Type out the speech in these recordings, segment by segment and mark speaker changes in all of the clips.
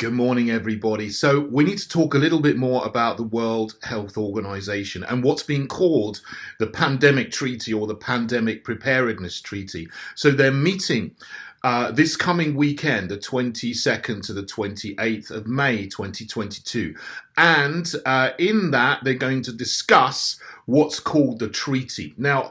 Speaker 1: Good morning, everybody. So we need to talk a little bit more about the World Health Organization and what's being called the Pandemic Treaty or the Pandemic Preparedness Treaty. So they're meeting this coming weekend, the 22nd to the 28th of May 2022. And in that, they're going to discuss what's called the treaty. Now,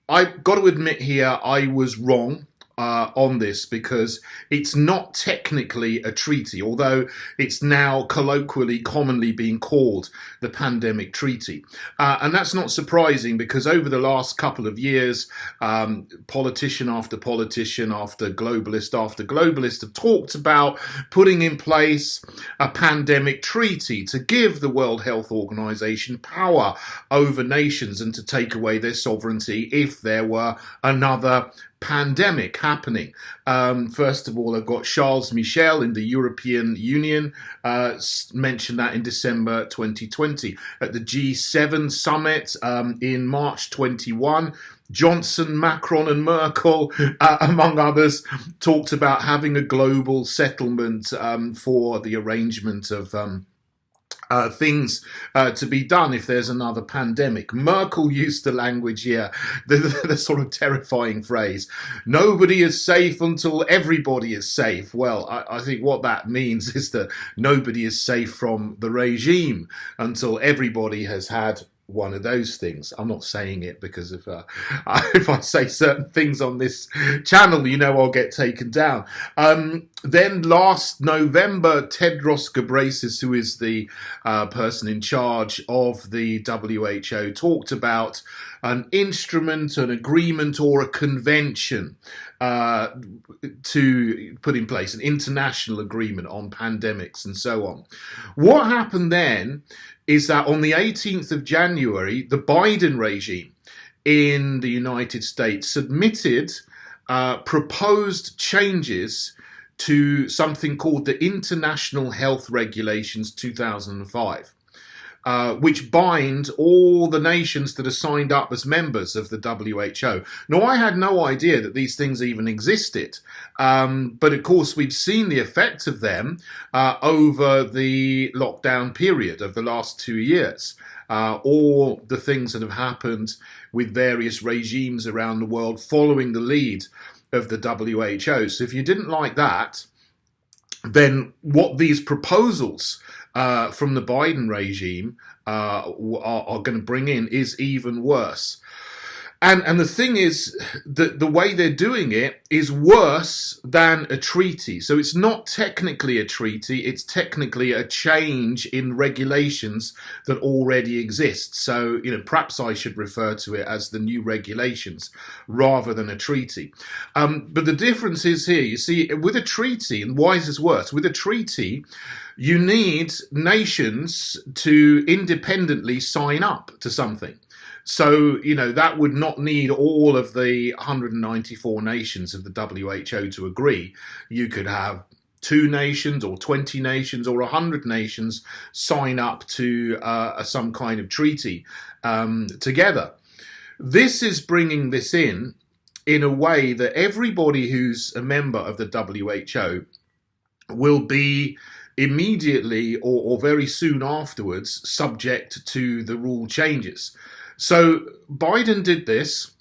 Speaker 1: I've got to admit here, I was wrong on this because it's not technically a treaty, although it's now colloquially commonly being called the Pandemic Treaty. And that's not surprising because over the last couple of years, politician after globalist have talked about putting in place a pandemic treaty to give the World Health Organization power over nations and to take away their sovereignty if there were another pandemic happening. First of all, I've got Charles Michel in the European Union mentioned that in December 2020 at the G7 summit in March 21. Johnson, Macron and Merkel, among others, talked about having a global settlement for the arrangement of things to be done if there's another pandemic. Merkel used the language here, the sort of terrifying phrase, nobody is safe until everybody is safe. Well, I think what that means is that nobody is safe from the regime until everybody has had one of those things. I'm not saying it because if I say certain things on this channel, you know I'll get taken down. Then last November, Tedros Ghebreyesus, who is the person in charge of the WHO, talked about an instrument, an agreement or a convention to put in place, an international agreement on pandemics and so on. What happened then is that on the 18th of January, the Biden regime in the United States submitted proposed changes to something called the International Health Regulations 2005. Which bind all the nations that are signed up as members of the WHO. Now, I had no idea that these things even existed, but of course we've seen the effect of them over the lockdown period of the last 2 years. All the things that have happened with various regimes around the world following the lead of the WHO. So if you didn't like that, then what these proposals from the Biden regime are going to bring in is even worse. And the thing is that the way they're doing it is worse than a treaty. So it's not technically a treaty, it's technically a change in regulations that already exist. So, perhaps I should refer to it as the new regulations rather than a treaty. But the difference is here, you see, with a treaty, and why is this worse? With a treaty, you need nations to independently sign up to something. So, that would not need all of the 194 nations of the WHO to agree. You could have 2 nations or 20 nations or 100 nations sign up to some kind of treaty together. This is bringing this in a way that everybody who's a member of the WHO will be immediately or very soon afterwards subject to the rule changes. So Biden did this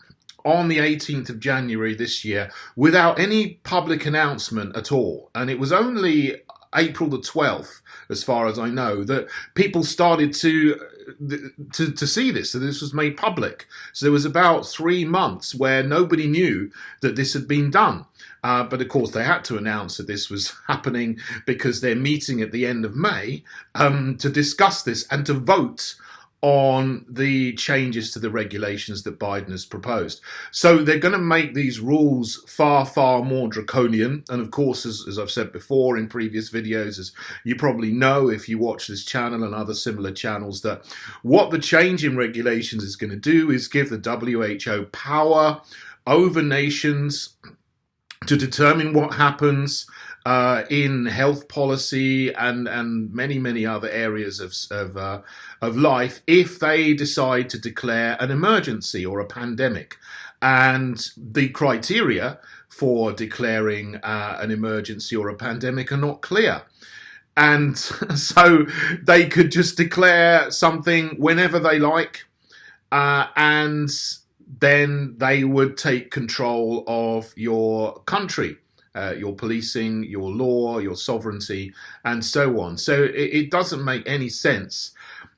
Speaker 1: on the 18th of January this year without any public announcement at all. And it was only April the 12th, as far as I know, that people started to see this. So this was made public. So there was about 3 months where nobody knew that this had been done. But of course, they had to announce that this was happening because they're meeting at the end of May to discuss this and to vote on the changes to the regulations that Biden has proposed. So they're going to make these rules far, far more draconian. And of course, as I've said before in previous videos, as you probably know if you watch this channel and other similar channels, that what the change in regulations is going to do is give the WHO power over nations to determine what happens in health policy and many, many other areas of life if they decide to declare an emergency or a pandemic. And the criteria for declaring an emergency or a pandemic are not clear. and so they could just declare something whenever they like, and then they would take control of your country, your policing, your law, your sovereignty, and so on. So it doesn't make any sense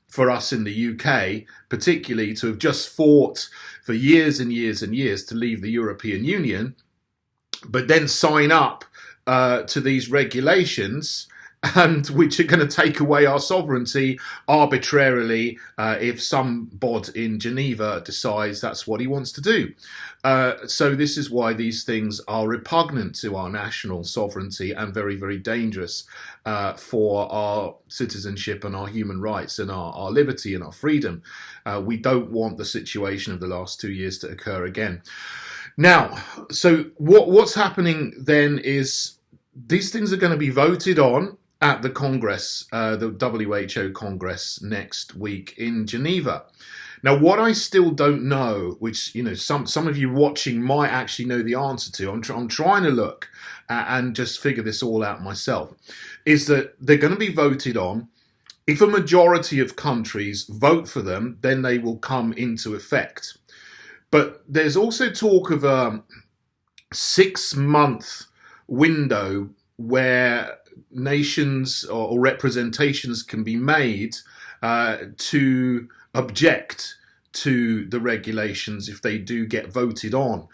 Speaker 1: for us in the UK, particularly, to have just fought for years and years and years to leave the European Union, but then sign up to these regulations, and which are going to take away our sovereignty arbitrarily if some bod in Geneva decides that's what he wants to do. So this is why these things are repugnant to our national sovereignty and very, very dangerous for our citizenship and our human rights and our liberty and our freedom. We don't want the situation of the last 2 years to occur again. Now, so what's happening then is these things are going to be voted on at the Congress, the WHO Congress next week in Geneva. Now, what I still don't know, which some of you watching might actually know the answer to, I'm trying to look and just figure this all out myself, is that they're going to be voted on. If a majority of countries vote for them, then they will come into effect. But there's also talk of a 6-month window where nations or representations can be made to object to the regulations if they do get voted on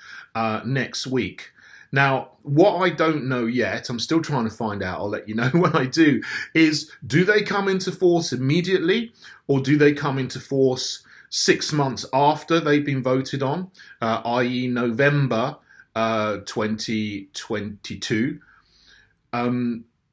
Speaker 1: next week. Now, what I don't know yet, I'm still trying to find out, I'll let you know when I do, is do they come into force immediately, or do they come into force 6 months after they've been voted on, i.e. November 2022?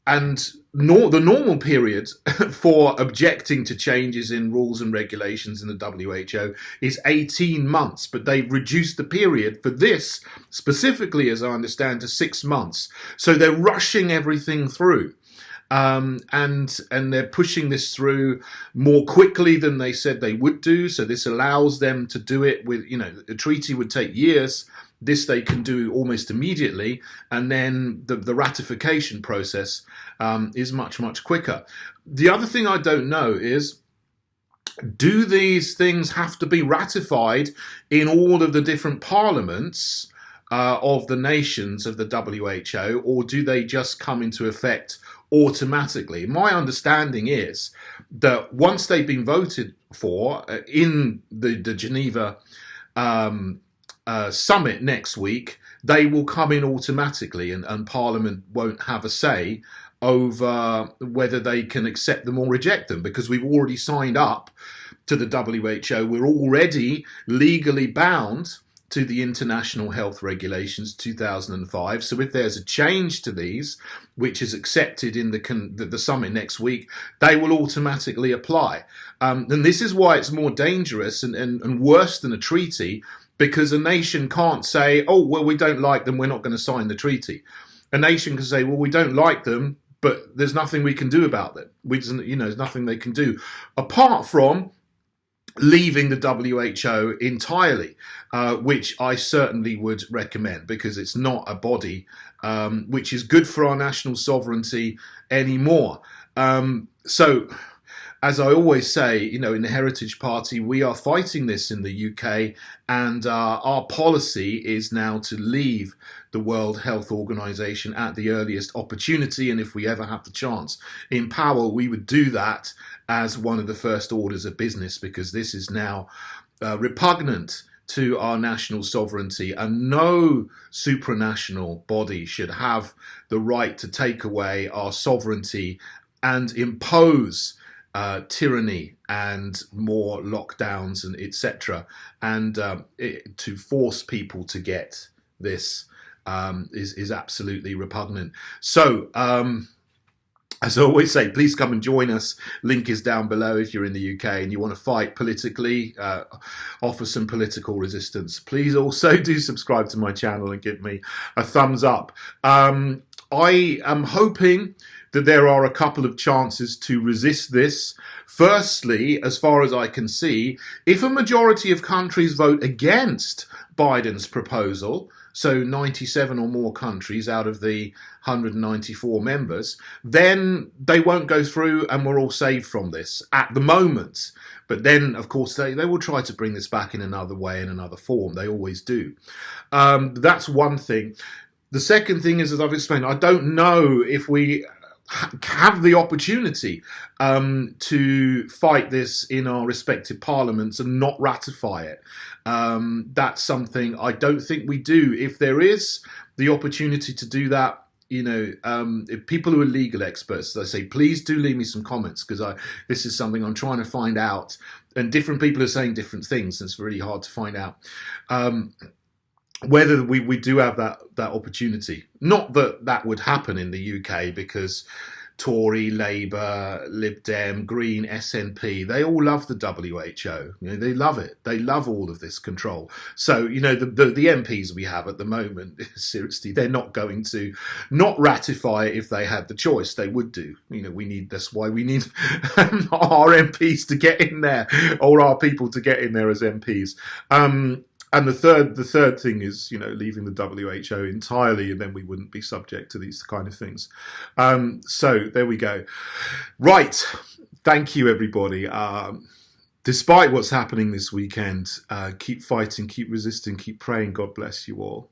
Speaker 1: And the normal period for objecting to changes in rules and regulations in the WHO is 18 months, but they've reduced the period for this, specifically as I understand, to 6 months. So they're rushing everything through. And they're pushing this through more quickly than they said they would do. So this allows them to do it with, a treaty would take years. This they can do almost immediately, and then the ratification process is much, much quicker. The other thing I don't know is, do these things have to be ratified in all of the different parliaments of the nations of the WHO, or do they just come into effect automatically? My understanding is that once they've been voted for in the Geneva summit next week, they will come in automatically, and Parliament won't have a say over whether they can accept them or reject them, because we've already signed up to the WHO. We're already legally bound to the International Health Regulations 2005. So if there's a change to these, which is accepted in the summit next week, they will automatically apply. And this is why it's more dangerous and worse than a treaty, because a nation can't say, oh, well, we don't like them, we're not going to sign the treaty. A nation can say, well, we don't like them, but there's nothing we can do about them. There's nothing they can do apart from leaving the WHO entirely, which I certainly would recommend, because it's not a body which is good for our national sovereignty anymore. So, as I always say, in the Heritage Party, we are fighting this in the UK, and our policy is now to leave the World Health Organization at the earliest opportunity, and if we ever have the chance in power, we would do that as one of the first orders of business, because this is now repugnant to our national sovereignty, and no supranational body should have the right to take away our sovereignty and impose tyranny and more lockdowns and etc. And to force people to get this is absolutely repugnant. So as I always say, please come and join us. Link is down below if you're in the UK and you want to fight politically, offer some political resistance. Please also do subscribe to my channel and give me a thumbs up. I am hoping that there are a couple of chances to resist this. Firstly, as far as I can see, if a majority of countries vote against Biden's proposal, so 97 or more countries out of the 194 members, then they won't go through and we're all saved from this at the moment. But then, of course, they will try to bring this back in another way, in another form. They always do. That's one thing. The second thing is, as I've explained, I don't know if we have the opportunity to fight this in our respective parliaments and not ratify it. That's something I don't think we do. If there is the opportunity to do that, if people who are legal experts, they say, please do leave me some comments, because this is something I'm trying to find out, and different people are saying different things, and it's really hard to find out whether we do have that opportunity. Not that that would happen in the UK, because Tory, Labour, Lib Dem, Green, SNP, they all love the WHO. They love it. They love all of this control. So, the MPs we have at the moment, seriously, they're not going to not ratify it if they had the choice. They would do. That's why we need our MPs to get in there, or our people to get in there as MPs. And the third thing is, leaving the WHO entirely, and then we wouldn't be subject to these kind of things. So there we go. Right. Thank you, everybody. Despite what's happening this weekend, keep fighting, keep resisting, keep praying. God bless you all.